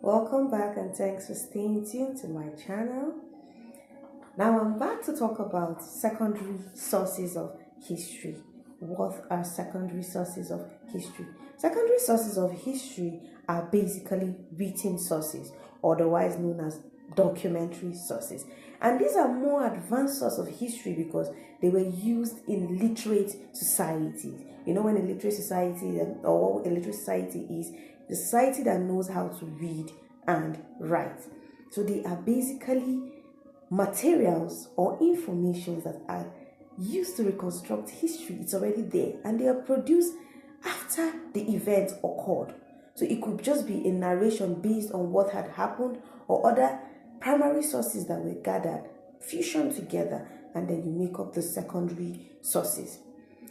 Welcome back and thanks for staying tuned to my channel. Now I'm back to talk about secondary sources of history. What are secondary sources of history? Secondary sources of history are basically written sources, otherwise known as documentary sources. And these are more advanced sources of history because they were used in literate societies. You know, when a literate society, or what a literate society is, the society that knows how to read and write. So they are basically materials or information that are used to reconstruct history. It's already there and they are produced after the event occurred. So it could just be a narration based on what had happened or other primary sources that were gathered, fusion together, and then you make up the secondary sources.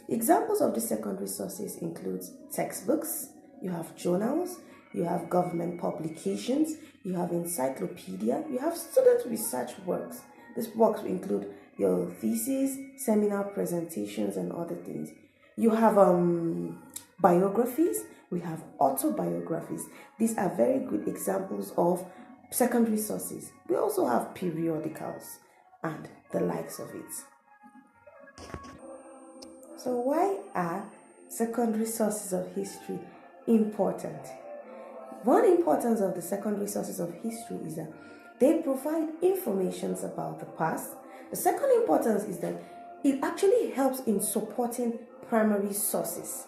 Examples of the secondary sources include textbooks, you have journals, you have government publications, you have encyclopedia, you have student research works. These works include your thesis, seminar presentations, and other things. You have biographies, we have autobiographies. These are very good examples of secondary sources. We also have periodicals and the likes of it. So why are secondary sources of history important? One importance of the secondary sources of history is that they provide information about the past. The second importance is that it actually helps in supporting primary sources.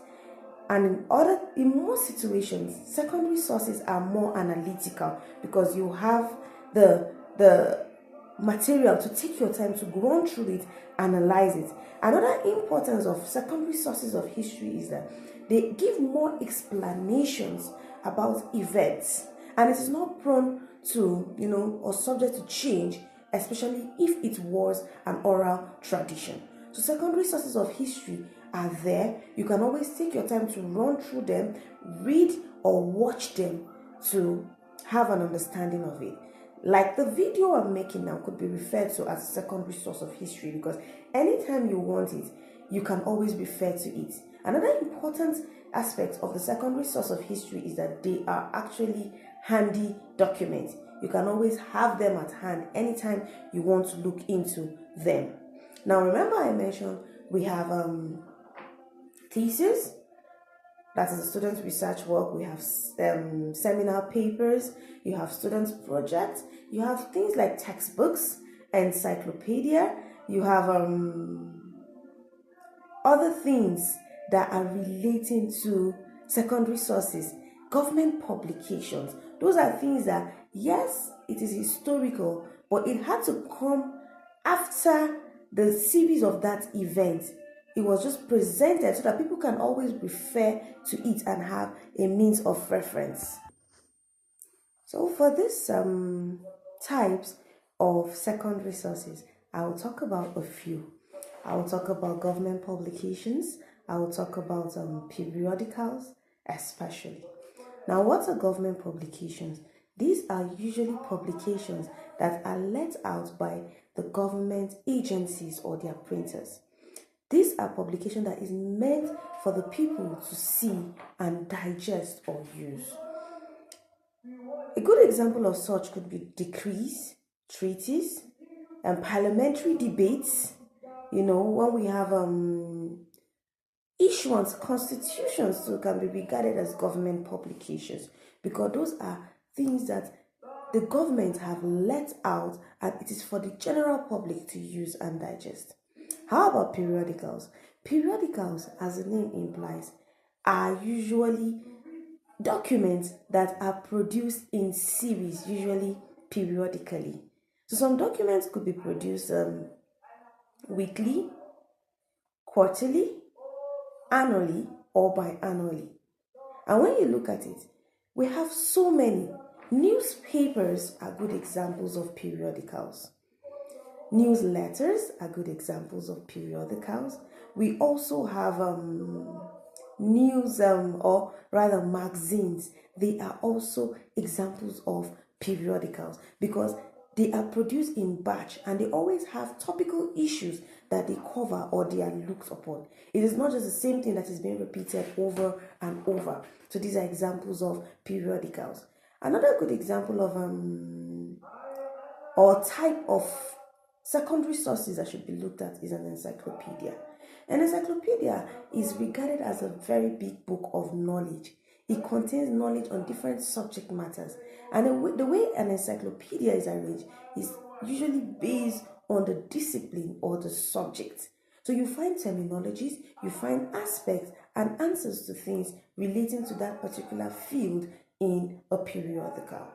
And in most situations, secondary sources are more analytical because you have the material to take your time to go on through it, analyze it. Another importance of secondary sources of history is that they give more explanations about events, and it is not prone to, or subject to change, especially if it was an oral tradition. So secondary sources of history are there. You can always take your time to run through them, read or watch them to have an understanding of it. Like the video I'm making now could be referred to as a secondary source of history because anytime you want it, you can always refer to it. Another important aspect of the secondary source of history is that they are actually handy documents. You can always have them at hand anytime you want to look into them. Now remember I mentioned we have thesis, that is a student research work. We have seminar papers, you have students projects, you have things like textbooks, encyclopedia, you have other things that are relating to secondary sources, government publications. Those are things that, yes, it is historical, but it had to come after the series of that event. It was just presented so that people can always refer to it and have a means of reference. So for these types of secondary sources, I will talk about a few. I will talk about government publications. I will talk about periodicals, especially. Now, what are government publications? These are usually publications that are let out by the government agencies or their printers. These are publications that is meant for the people to see and digest or use. A good example of such could be decrees, treaties, and parliamentary debates. When we have issuance, constitutions too can be regarded as government publications because those are things that the government have let out and it is for the general public to use and digest. How about periodicals? Periodicals, as the name implies, are usually documents that are produced in series, usually periodically. So some documents could be produced weekly, quarterly, annually, or biannually. And when you look at it, we have so many. Newspapers are good examples of periodicals. Newsletters are good examples of periodicals. We also have news or rather magazines. They are also examples of periodicals because they are produced in batch and they always have topical issues that they cover or they are looked upon. It is not just the same thing that is being repeated over and over. So these are examples of periodicals. Another good example of or type of secondary sources that should be looked at is an encyclopedia. An encyclopedia is regarded as a very big book of knowledge. It contains knowledge on different subject matters. And the way an encyclopedia is arranged is usually based on the discipline or the subject. So you find terminologies, you find aspects and answers to things relating to that particular field in a periodical.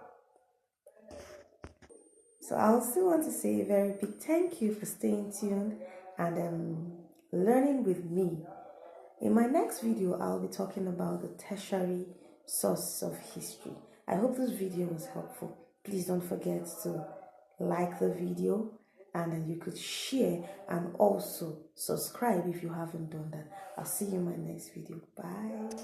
So I still want to say a very big thank you for staying tuned and learning with me. In my next video, I'll be talking about the tertiary source of history. I hope this video was helpful. Please don't forget to like the video, and then you could share and also subscribe if you haven't done that. I'll see you in my next video. Bye.